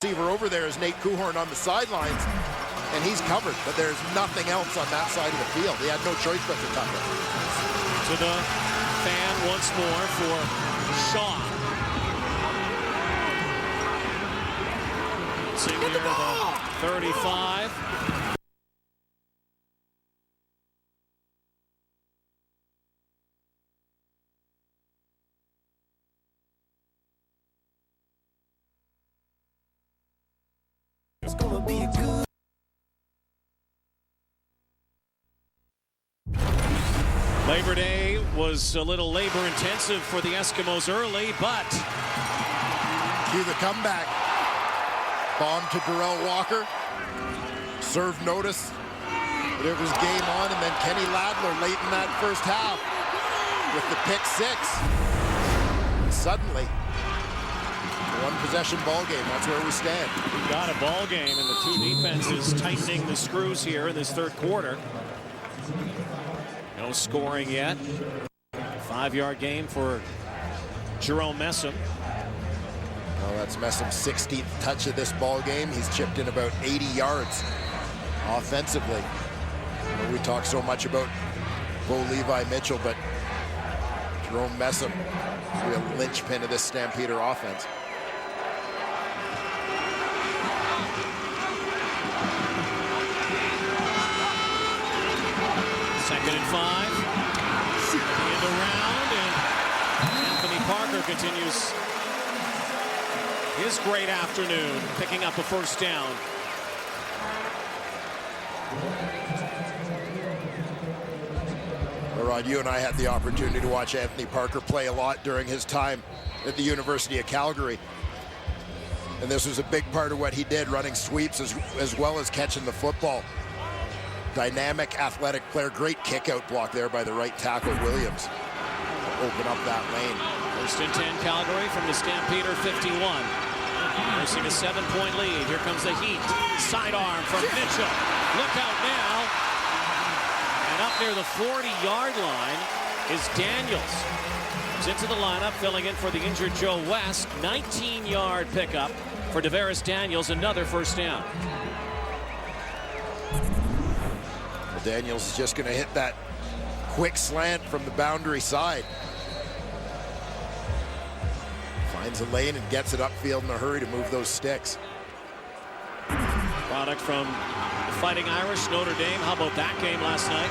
Receiver over there is Nate Kuhorn on the sidelines, and he's covered, but there's nothing else on that side of the field. He had no choice but to cover. To the fan once more for Shaw. See here the 35. Labor Day was a little labor intensive for the Eskimos early, but cue the comeback. Bomb to Darrell Walker. Served notice that it was game on, and then Kenny Ladler late in that first half with the pick six. And suddenly, one possession ball game. That's where we stand. We got a ball game, and the two defenses tightening the screws here in this third quarter. No scoring yet. 5-yard game for Jerome Messam. Well, that's Messam's 16th touch of this ball game. He's chipped in about 80 yards offensively. We talk so much about Bo Levi Mitchell, but Jerome Messam is a real linchpin of this Stampeder offense. Second and 5. The end around, and Anthony Parker continues his great afternoon, picking up a first down. Well, Rod, you and I had the opportunity to watch Anthony Parker play a lot during his time at the University of Calgary. And this was a big part of what he did, running sweeps as well as catching the football. Dynamic, athletic player. Great kick-out block there by the right tackle, Williams, to open up that lane. First and 10, Calgary from the Stampeder 51. Nursing a 7-point lead. Here comes the heat. Sidearm from Mitchell. Look out now. And up near the 40-yard line is Daniels. He's into the lineup, filling in for the injured Joe West. 19-yard pickup for Davaris Daniels. Another first down. Daniels is just going to hit that quick slant from the boundary side. Finds a lane and gets it upfield in a hurry to move those sticks. Product from the Fighting Irish, Notre Dame. How about that game last night?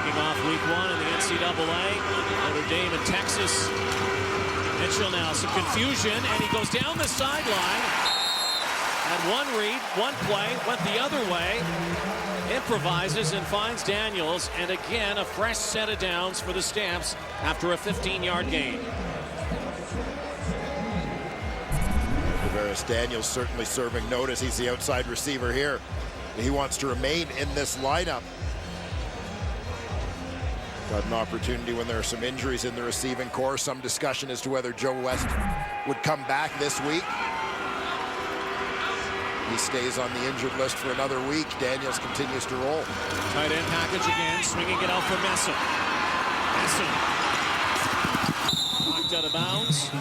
Kicking off week 1 in the NCAA. Notre Dame and Texas. Mitchell now, some confusion, and he goes down the sideline. Had one read, one play, went the other way. Improvises and finds Daniels, and again a fresh set of downs for the Stamps after a 15-yard gain. Davaris Daniels certainly serving notice. He's the outside receiver here. He wants to remain in this lineup. Got an opportunity when there are some injuries in the receiving corps. Some discussion as to whether Joe West would come back this week. He stays on the injured list for another week. Daniels continues to roll. Tight end package again, swinging it out for Messam. Messam knocked out of bounds.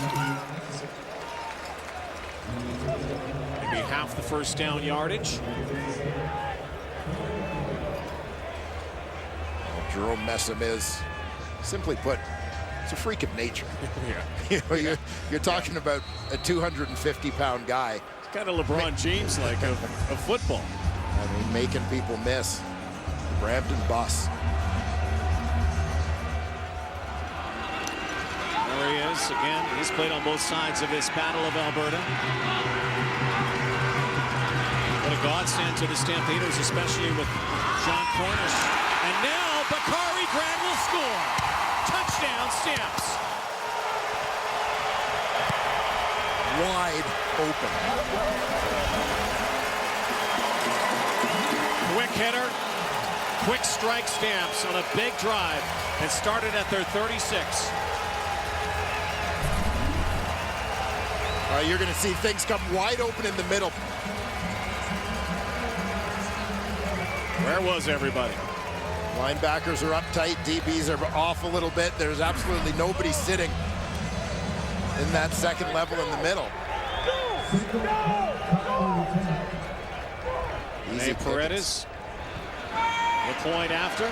Maybe half the first down yardage. Well, Jerome Messam is, simply put, it's a freak of nature. Yeah. You know, you're talking about a 250-pound guy. Kind of LeBron James like of football. I mean, making people miss. Brampton bus. There he is again. He's played on both sides of this Battle of Alberta. What a godsend to the Stampeders, especially with John Cornish. And now Bakari Grant will score. Touchdown Stamps. Wide open. Quick hitter, quick strike Stamps on a big drive and started at their 36. You're going to see things come wide open in the middle. Where was everybody? Linebackers are uptight. DBs are off a little bit. There's absolutely nobody sitting in that second level in the middle. Easy Paredes. The point after.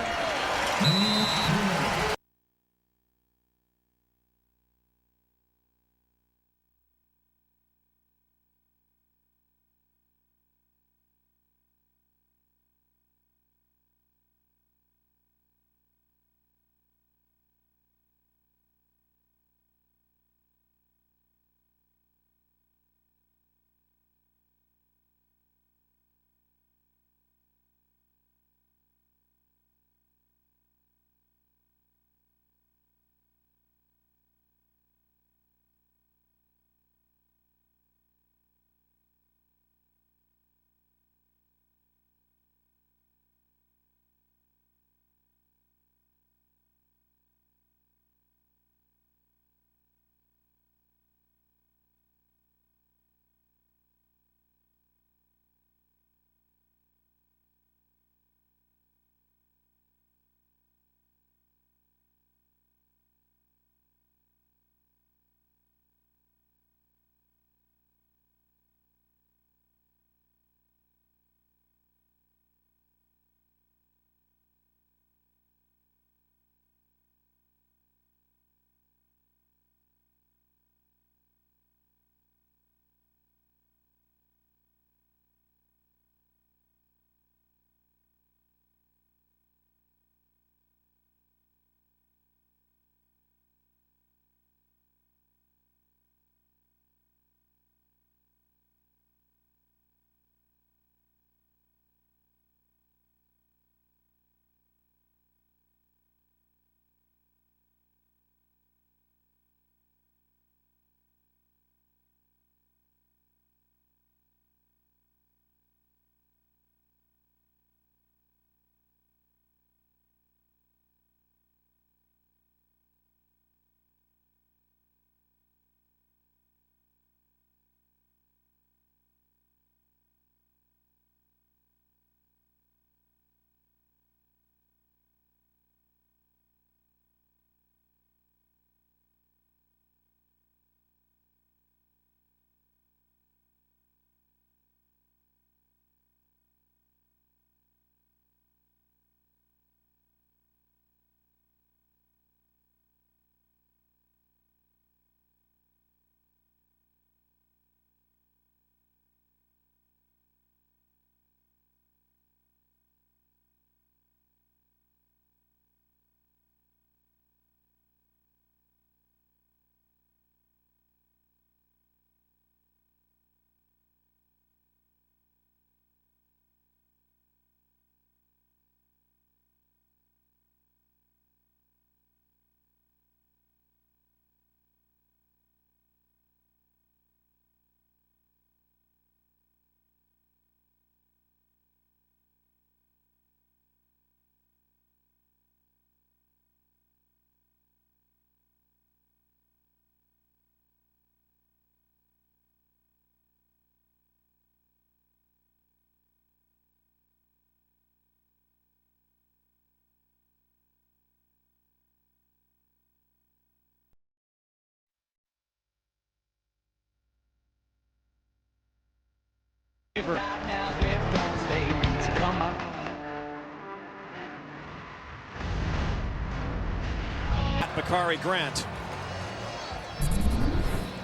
Bakari Grant.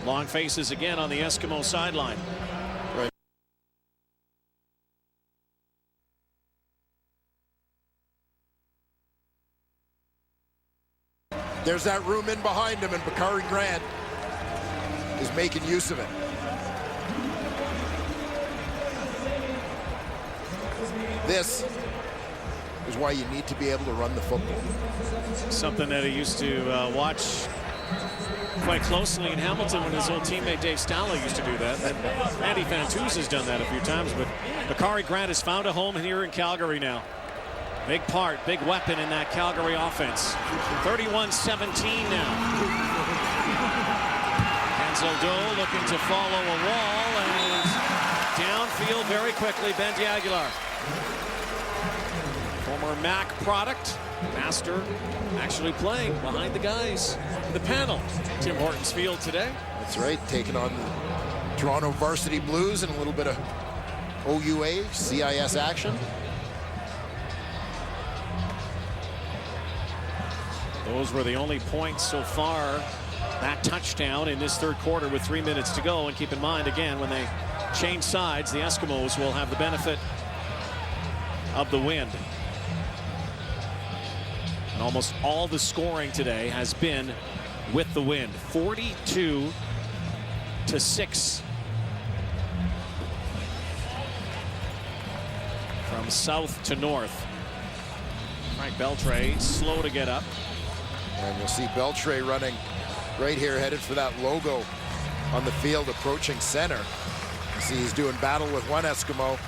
Long faces again on the Eskimo sideline. Right. There's that room in behind him, and Bakari Grant is making use of it. This is why you need to be able to run the football. Something that he used to watch quite closely in Hamilton when his old teammate Dave Stala used to do that. And Andy Fantuz has done that a few times, but Bakari Grant has found a home here in Calgary now. Big part, big weapon in that Calgary offense. 31-17 now. Hanseldo looking to follow a wall, and downfield very quickly, Ben Aguilar. Former MAC product, master actually playing behind the guys. The panel, Tim Hortons Field today. That's right, taking on Toronto Varsity Blues and a little bit of OUA, CIS action. Those were the only points so far. That touchdown in this third quarter with 3 minutes to go. And keep in mind, again, when they change sides, the Eskimos will have the benefit of the wind. And almost all the scoring today has been with the wind. 42-6. From south to north. Frank Beltray slow to get up. And you'll see Beltray running right here, headed for that logo on the field, approaching center. You see he's doing battle with one Eskimo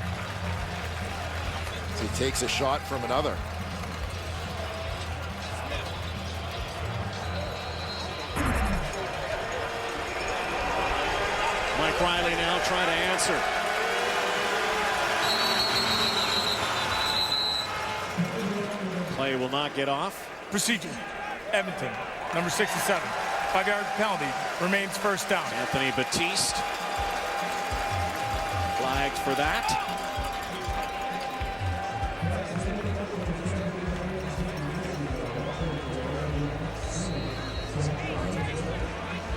as he takes a shot from another. Mike Riley now trying to answer. Play will not get off. Procedure. Edmonton, number 67. 5-yard penalty. Remains first down. Anthony Batiste flagged for that.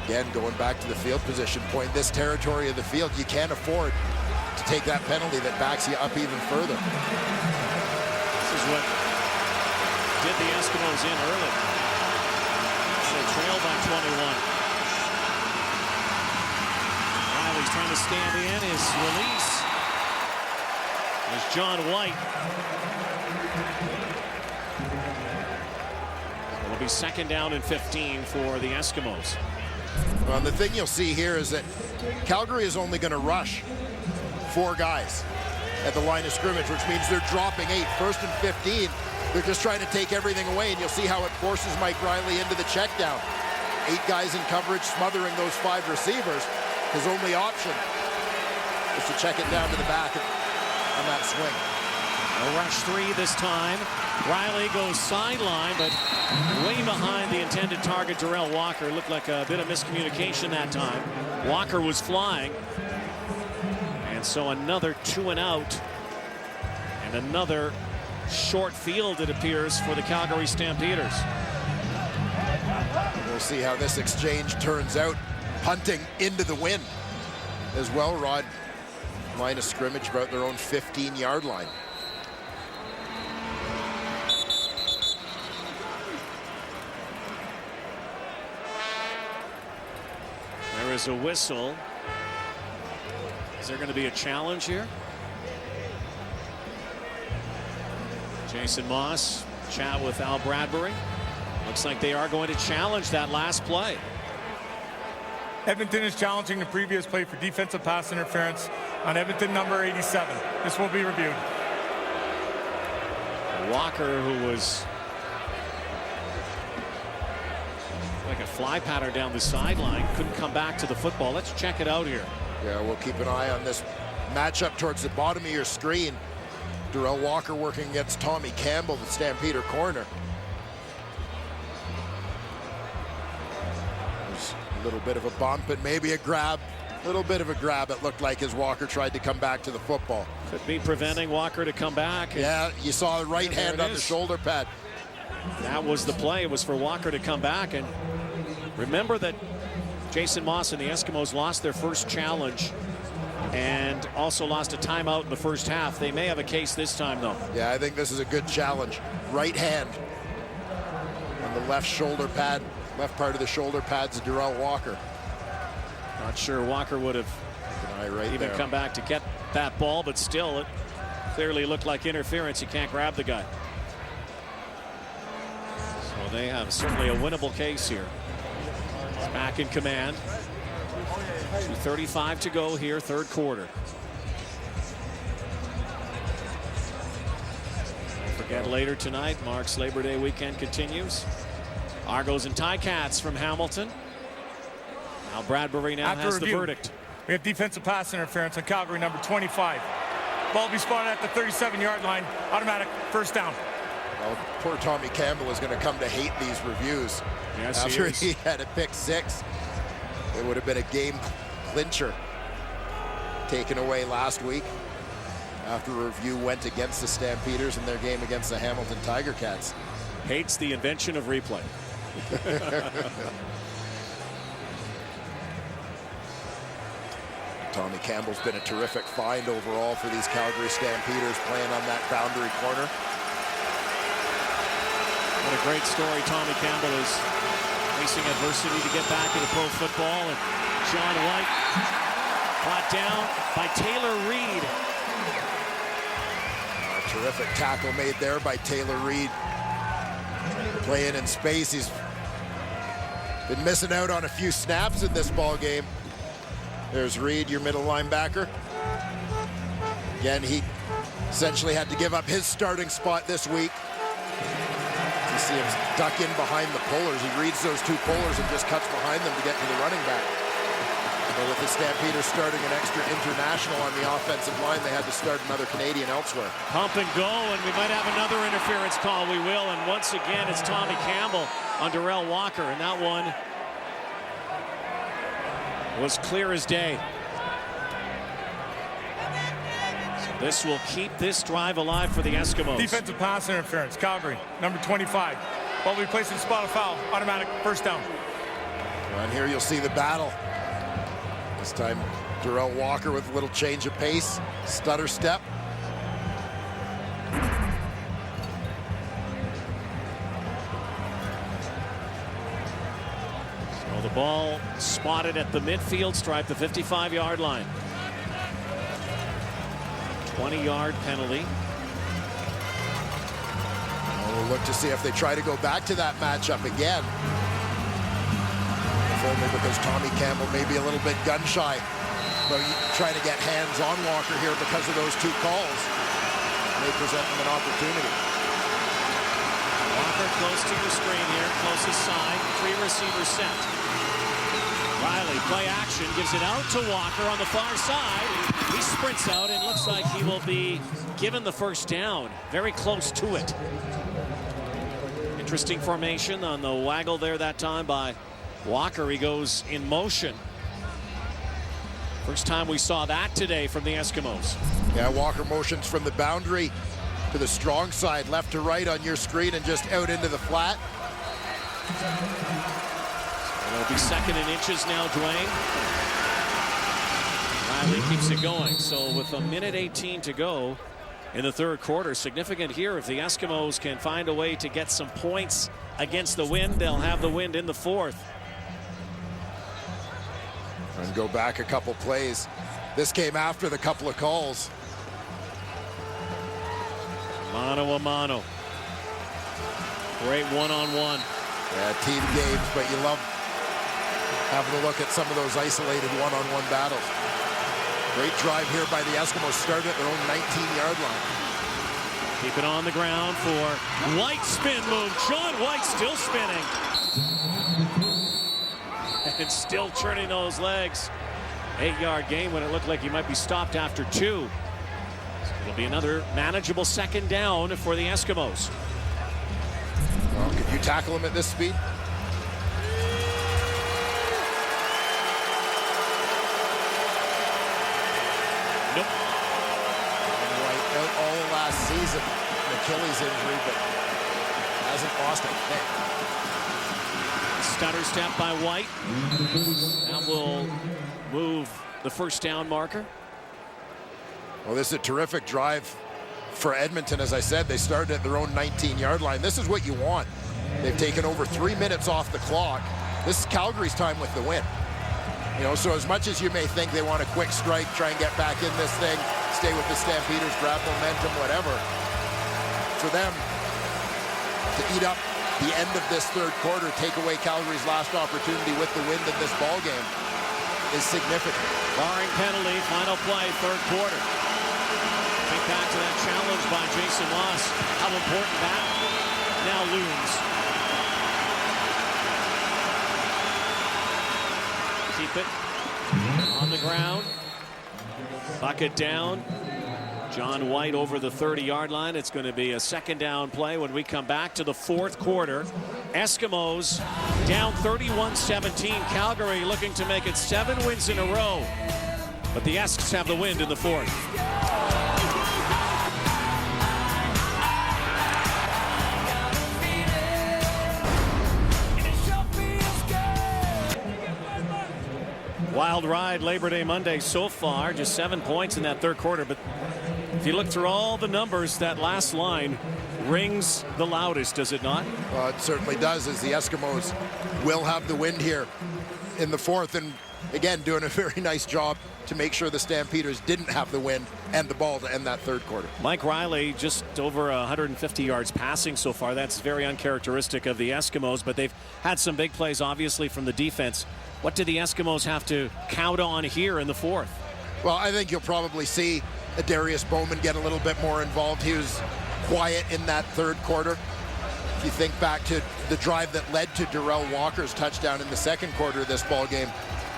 Again, going back to the field position point, this territory of the field, you can't afford to take that penalty that backs you up even further. This is what did the Eskimos in early. They trail by 21. Riley's trying to stand in. His release is John White. It'll be second down and 15 for the Eskimos. Well, the thing you'll see here is that Calgary is only going to rush 4 guys at the line of scrimmage, which means they're dropping 8. First and 15. They're just trying to take everything away, and you'll see how it forces Mike Riley into the check down. 8 guys in coverage, smothering those 5 receivers. His only option is to check it down to the back on that swing. A rush 3 this time. Riley goes sideline, but way behind the intended target, Darrell Walker. Looked like a bit of miscommunication that time. Walker was flying. And so another 2 and out. And another short field, it appears, for the Calgary Stampeders. We'll see how this exchange turns out. Punting into the wind as well, Rod. Line of scrimmage about their own 15-yard line. There is a whistle. Is there going to be a challenge here? Jason Moss chat with Al Bradbury. Looks like they are going to challenge that last play. Edmonton is challenging the previous play for defensive pass interference on Edmonton number 87. This will be reviewed. Walker, who was like a fly pattern down the sideline, couldn't come back to the football. Let's check it out here. Yeah, we'll keep an eye on this matchup towards the bottom of your screen. Darrell Walker working against Tommy Campbell, the Stampeder corner. There's a little bit of a bump and maybe a grab. A little bit of a grab, it looked like, as Walker tried to come back to the football. Could be preventing Walker to come back. Yeah, you saw the right hand on the shoulder pad. That was the play. It was for Walker to come back. And remember that Jason Moss and the Eskimos lost their first challenge and also lost a timeout in the first half. They may have a case this time, though. Yeah, I think this is a good challenge. Right hand on the left shoulder pad, left part of the shoulder pads of Darrell Walker. Not sure Walker would have even come back to get that ball, but still, it clearly looked like interference. You can't grab the guy. So they have certainly a winnable case here. He's back in command. 2:35 to go here, third quarter. Don't forget, later tonight, Mark's Labor Day weekend continues. Argos and Ticats from Hamilton. Now Bradbury now has the verdict. We have defensive pass interference on Calgary number 25. Ball will be spotted at the 37-yard line. Automatic first down. Well, poor Tommy Campbell is going to come to hate these reviews. Yes, after he had a pick 6. It would have been a game clincher taken away last week after a review went against the Stampeders in their game against the Hamilton Tiger Cats. Hates the invention of replay. Tommy Campbell's been a terrific find overall for these Calgary Stampeders playing on that boundary corner. What a great story Tommy Campbell is facing adversity to get back into pro football. And John White brought down by Taylor Reed. A terrific tackle made there by Taylor Reed. Playing in space. He's been missing out on a few snaps in this ball game. There's Reed, your middle linebacker. Again, he essentially had to give up his starting spot this week. You see him duck in behind the pullers. He reads those two pullers and just cuts behind them to get to the running back. But with the Stampeders starting an extra international on the offensive line, they had to start another Canadian elsewhere. Pump and go, and we might have another interference call. We will, and once again, it's Tommy Campbell on Darrell Walker, and that one was clear as day. So this will keep this drive alive for the Eskimos. Defensive pass interference, Calgary, number 25. Ball will be placed in the spot of foul, automatic first down. And here you'll see the battle. This time, Darrell Walker with a little change of pace, stutter step. So the ball spotted at the midfield stripe, the 55-yard line. 20-yard penalty. We'll look to see if they try to go back to that matchup again. If only because Tommy Campbell may be a little bit gun shy. But trying to get hands on Walker here because of those two calls may present them an opportunity. Walker close to the screen here, closest side, three receivers set. Riley, play action, gives it out to Walker on the far side. He sprints out and looks like he will be given the first down. Very close to it. Interesting formation on the waggle there that time by Walker. He goes in motion. First time we saw that today from the Eskimos. Yeah, Walker motions from the boundary to the strong side, left to right on your screen and just out into the flat. It'll be second and inches now, Dwayne. Riley keeps it going. So with a minute 18 to go in the third quarter, significant here. If the Eskimos can find a way to get some points against the wind, they'll have the wind in the fourth. And go back a couple plays. This came after the couple of calls. Mano a mano. Great one-on-one. Yeah, team games, but you love having a look at some of those isolated one-on-one battles. Great drive here by the Eskimos, started at their own 19-yard line. Keep it on the ground for White spin move. John White still spinning. And still turning those legs. 8-yard gain when it looked like he might be stopped after 2. So it'll be another manageable second down for the Eskimos. Well, could you tackle him at this speed? Nope. White out all of last season. An Achilles injury, but hasn't lost a kick. Stutter step by White. That will move the first down marker. Well, this is a terrific drive for Edmonton. As I said, they started at their own 19-yard line. This is what you want. They've taken over 3 minutes off the clock. This is Calgary's time with the win. You know, so as much as you may think they want a quick strike, try and get back in this thing, stay with the Stampeders, grab momentum, whatever, for them to eat up the end of this third quarter, take away Calgary's last opportunity with the wind in this ball game is significant. Barring penalty, final play, third quarter. Think back to that challenge by Jason Moss. How important that now looms. Keep it on the ground. Bucket down. John White over the 30-yard line. It's going to be a second down play when we come back to the fourth quarter. Eskimos down 31-17. Calgary looking to make it 7 wins in a row. But the Esks have the wind in the fourth. Wild ride Labor Day Monday so far, just 7 points in that third quarter. But if you look through all the numbers, that last line rings the loudest, does it not? Well, it certainly does, as the Eskimos will have the wind here in the fourth. And again, doing a very nice job to make sure the Stampeders didn't have the wind and the ball to end that third quarter. Mike Riley just over 150 yards passing so far. That's very uncharacteristic of the Eskimos, but they've had some big plays, obviously, from the defense. What do the Eskimos have to count on here in the fourth? Well, I think you'll probably see Darius Bowman get a little bit more involved. He was quiet in that third quarter. If you think back to the drive that led to Darrell Walker's touchdown in the second quarter of this ball game,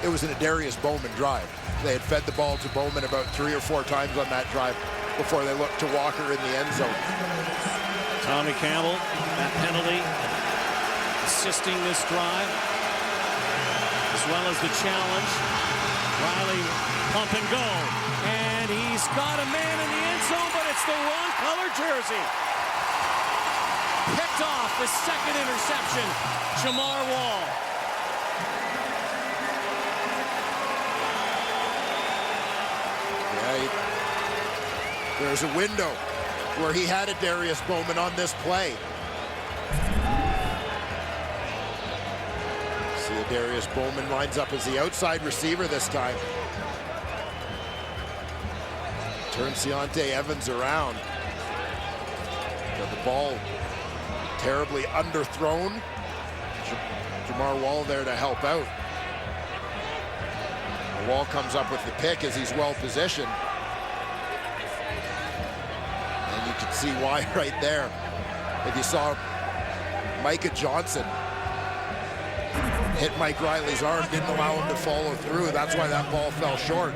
it was an Darius Bowman drive. They had fed the ball to Bowman about 3 or 4 times on that drive before they looked to Walker in the end zone. Tommy Campbell, that penalty, assisting this drive, as well as the challenge. Riley pump and go, and he's got a man in the end zone, but it's the wrong color jersey. Picked off the second interception, Jamar Wall. Yeah, there's a window where he had a Darius Bowman on this play. See, a Darius Bowman lines up as the outside receiver this time. Turns Deontay Evans around. Got the ball terribly underthrown. Jamar Wall there to help out. Wall comes up with the pick as he's well positioned. And you can see why right there. If you saw Micah Johnson hit Mike Riley's arm, didn't allow him to follow through. That's why that ball fell short.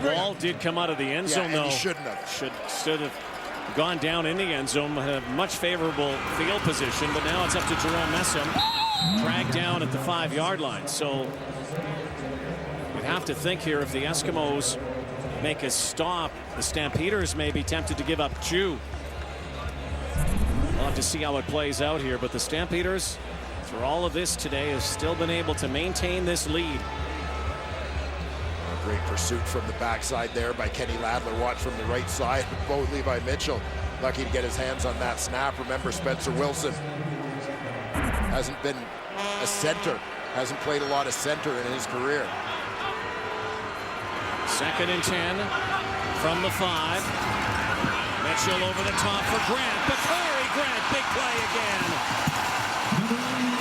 Wall did come out of the end zone, though. He shouldn't have. Should have gone down in the end zone, had a much favorable field position, but now it's up to Jerome Messam, dragged down at the 5-yard line. So you'd have to think here, if the Eskimos make a stop, the Stampeders may be tempted to give up 2. We'll have to see how it plays out here, but the Stampeders, through all of this today, have still been able to maintain this lead. Great pursuit from the backside there by Kenny Ladler. Watch from the right side. Bo Levi Mitchell lucky to get his hands on that snap. Remember, Spencer Wilson hasn't been a center, hasn't played a lot of center in his career. 2nd and 10 from the 5. Mitchell over the top for Grant. Bakari Grant, big play again.